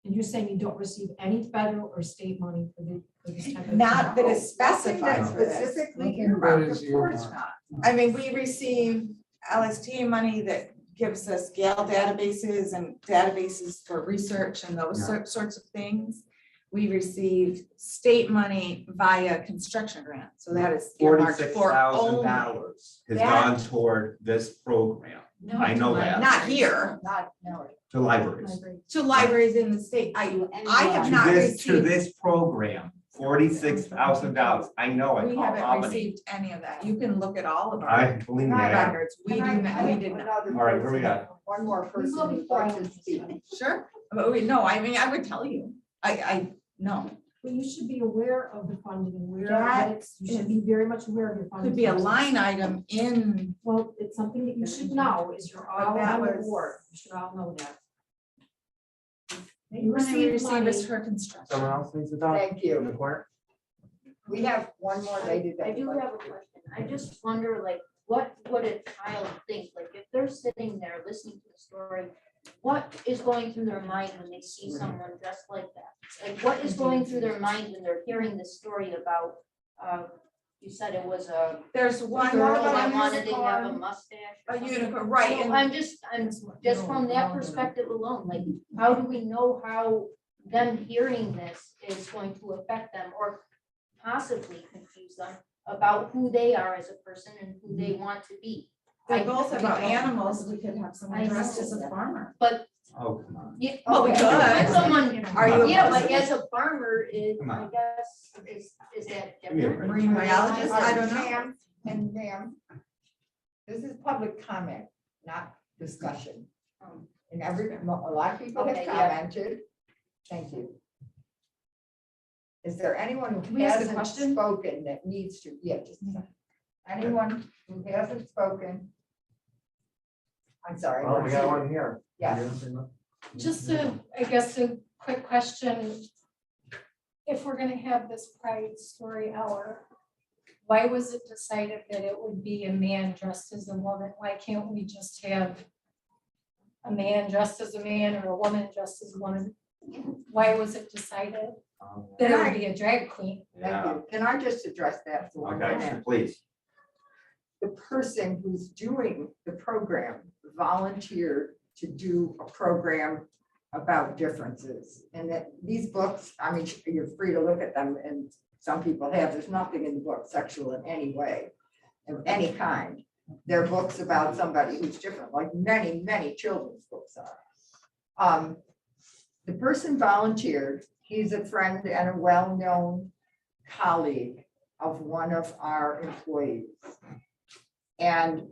And you're saying you don't receive any federal or state money for this type of. Not that is Nothing specified that's for this. specifically Nothing about, that of is course earmarked. not. I mean, we receive LST money that gives us Gale databases and databases for research and those sorts of things. We receive state money via construction grant, so that is earmarked for only. $46,000 has That- gone toward this program. I know that. Not here, Not, no. To libraries. to libraries in the state. I have not To received, this program, $46,000. I know, I we called haven't Albany. received any of that. You can look at all of I our believe me, I have. records. We Can I- do not, I we have did not. another All right, where we person- got? One more person who'd like to speak. Sure, but no, I mean, I would tell you. No. But you should be aware of the funding and where That it's, you should be very much aware of your funding. Could be a sources. line item in, Well, it's something that you should know, is you're all that on the was- board, you should all know that. you receive is for construction. Someone else needs to talk? Thank In you. the corner? We have one more lady that. I do would like have a to- question. I just wonder, like, what would a child think? Like, if they're sitting there listening to the story, what is going through their mind when they see someone dressed like that? Like, what is going through their mind when they're hearing this story about, you said it was a There's one girl about that a wanted to have a unicorn, mustache. or a something? unicorn, right, So and I'm just from that perspective alone, like, how do we know how them hearing this is going to affect them or possibly confuse them about who they are as a person and who they want to be? they're I- both about animals. We could have someone I dressed know as a that. farmer. But Oh, come on. yeah, Well, we okay, could. but someone, Are you? yeah, but as a farmer is, Come I on. guess, is that Give me a different? break. Marine biologist, I don't know. Ma'am, and ma'am, this is public comment, not discussion. And a lot of people have Okay, yeah. commented. Thank you. Is there anyone Can who we ask a hasn't question? spoken that needs to, yeah, just a second. Anyone who hasn't spoken? I'm sorry. Well, we got one here. Yes. Just I guess a quick question. If we're gonna have this Pride Story Hour, why was it decided that it would be a man dressed as a woman? Why can't we just have a man dressed as a man or a woman dressed as a woman? Why was it decided that it would be a drag queen? Thank you. Can I just address that for one Okay, minute? please. The person who's doing the program volunteered to do a program about differences. And that these books, I mean, you're free to look at them, and some people have, there's nothing in the book sexual in any way, of any kind. They're books about somebody who's different, like many, many children's books are. The person volunteered, he's a friend and a well-known colleague of one of our employees. And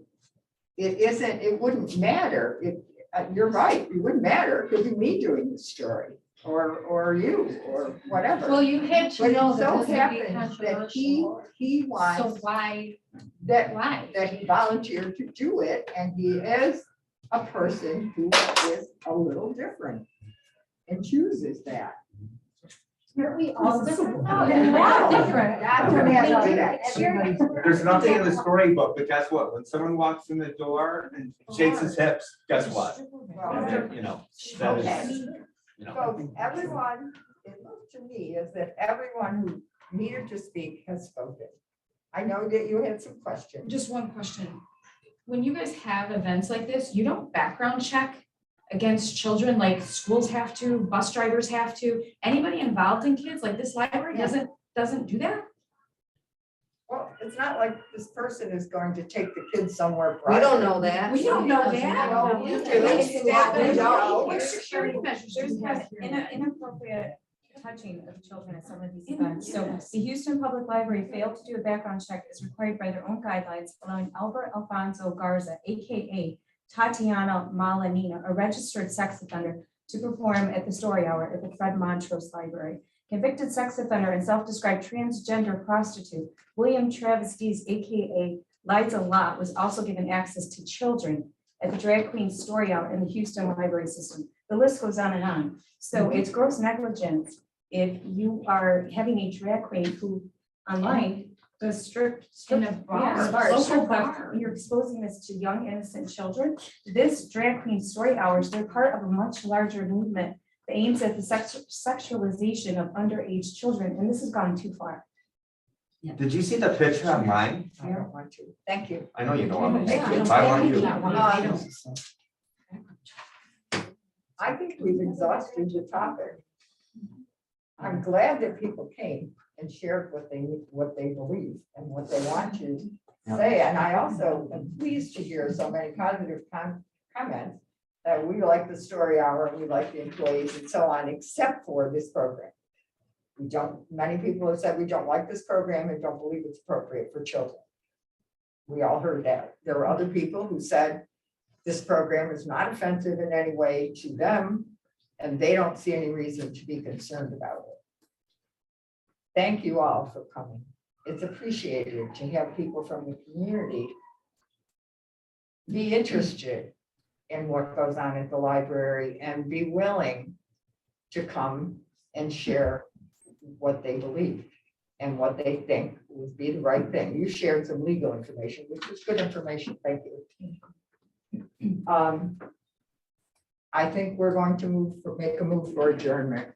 it wouldn't matter if, you're right, it wouldn't matter, it could be me doing the story, or you, or whatever. Well, you had to But it know that so this would be happens that he controversial. wants. So why, That, why? that he volunteered to do it, and he is a person who is a little different and chooses that. Aren't we all different? No, they're all different. There's nothing in the storybook, but guess what? When someone walks in the door and shakes his hips, guess what? You know, that is, you know. So everyone, it looks to me as that everyone who needed to speak has spoken. I know that you had some questions. Just one question. When you guys have events like this, you don't background check against children like schools have to, bus drivers have to, anybody involved in kids, like this library doesn't do that? Well, it's not like this person is going to take the kids somewhere. We don't know private. that. We don't know that. No, we do. There's No. security measures. There's inappropriate touching of children at some of these events. So the Houston Public Library failed to do a background check as required by their own guidelines, allowing Albert Alfonso Garza, AKA Tatiana Malanina, a registered sex offender, to perform at the Story Hour at the Fred Montrose Library. Convicted sex offender and self-described transgender prostitute, William Travestis, AKA Liza Lott, was also given access to children at the Drag Queen Story Hour in the Houston Library System. The list goes on and on. So it's gross negligence if you are having a drag queen who online does In a bar. local bar, you're exposing this to young innocent children. This drag queen story hours, they're part of a much larger movement that aims at the sexualization of underage children, and this has gone too far. Did you see the picture online? I don't want to. Thank you. I know you don't want to. Thank you. I want you. I think we've exhausted the topic. I'm glad that people came and shared what they believe and what they want to say. And I also am pleased to hear so many positive comments that we like the Story Hour and we like the employees and so on, except for this program. We don't, many people have said we don't like this program and don't believe it's appropriate for children. We all heard that. There were other people who said this program is not offensive in any way to them, and they don't see any reason to be concerned about it. Thank you all for coming. It's appreciated to have people from the community be interested in what goes on at the library and be willing to come and share what they believe and what they think would be the right thing. You shared some legal information, which was good information. Thank you. I think we're going to make a move for adjournment.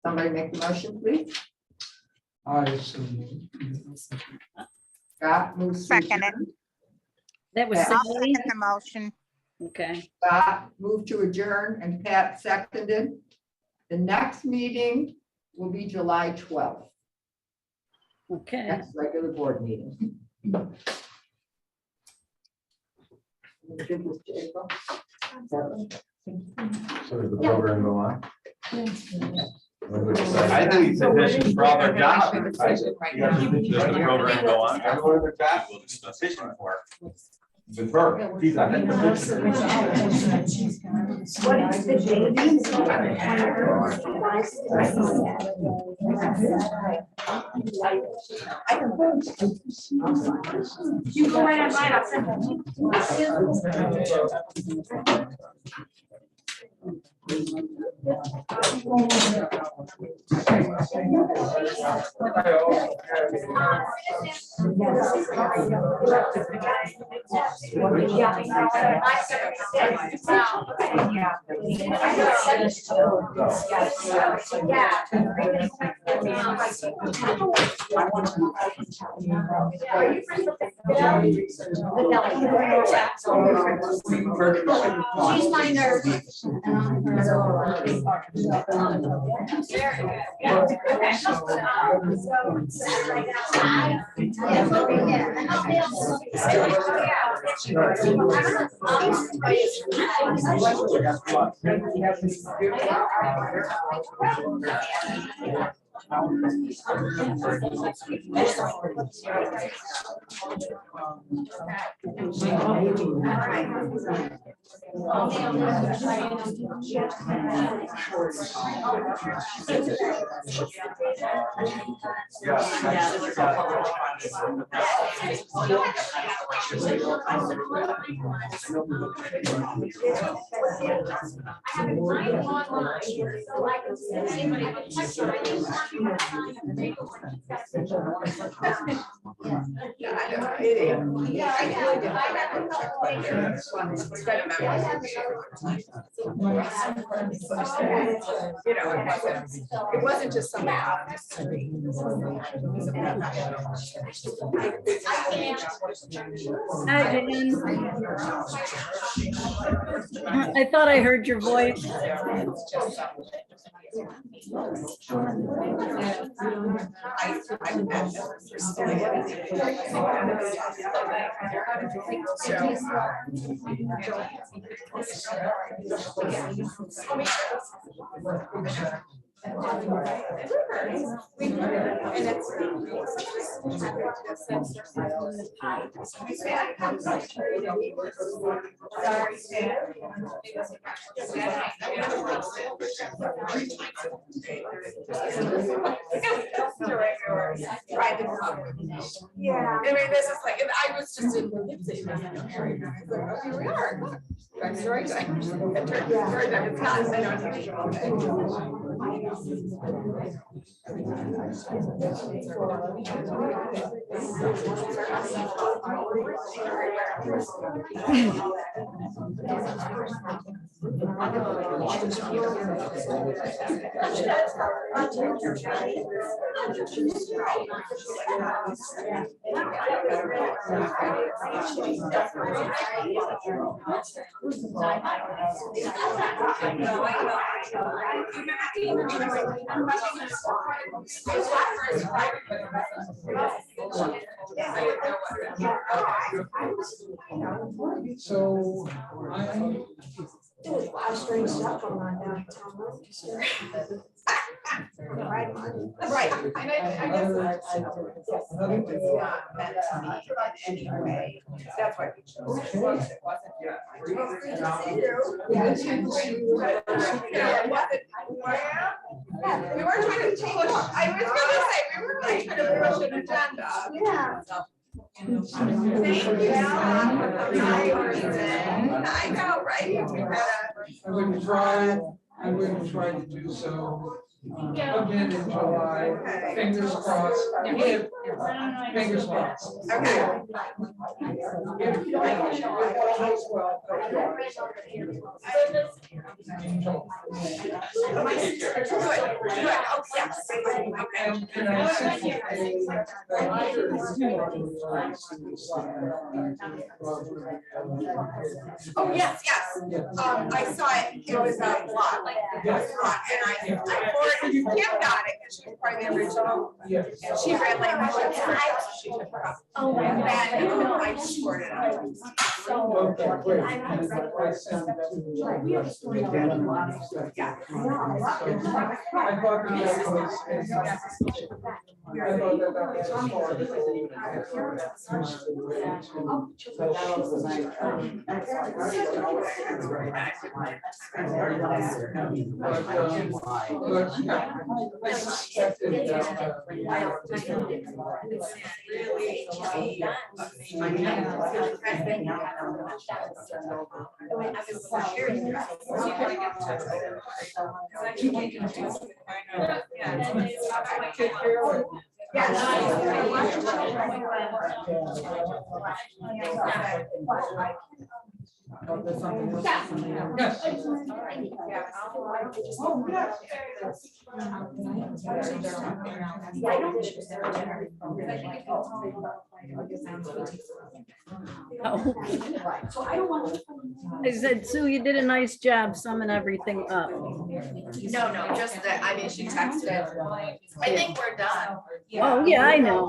Somebody make the motion, please. Scott moves. to Second it. adjourn. That was Pat. I'll Sally. second the motion. Okay, Scott moved to adjourn and Pat seconded. The next meeting will be July 12th, okay. next regular board meeting. Give this to April. So does the program go on? I think it's sufficient for all their jobs. Does the program go on? I know what their jobs will sufficient for. With her, she's not. What is the date? You go right on mine, I'll send it. She's my nurse. It wasn't just something out of the street. Hi, Jan. I thought I heard your voice. Yeah. I mean, this is like, and I was just in. Here we are. Story time. Story time. It's not unusual. So There was a lot of strange stuff going on downtown. Right. And I guess it's not meant to be in any way. That's why we chose. It wasn't. We weren't trying to change. I was gonna say, we were really trying to push an agenda. Yeah. Thank you. I know, right? We gotta. I'm going to try to do so again in July. Fingers crossed. Fingers crossed. Okay. Oh, yes, yes. I saw it. It was a lot, like, it was a lot. And I forwarded, Kim got it because she was part of the original. And she read like the shit story. She took her up. Oh, my And God. then I just forwarded it. Okay, great. I sent it Yeah. I thought that was. I thought that was a part of I suspected that. I said, Sue, you did a nice job summing everything up. No, just that, I mean, she texted. I think we're done. Oh, yeah, I know.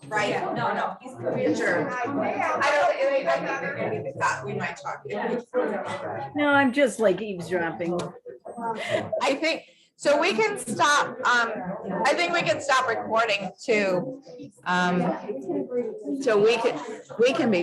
Right, no, he's pretty sure. I thought we might talk. No, I'm just like eavesdropping. I think, so we can stop, I think we can stop recording too. So we can be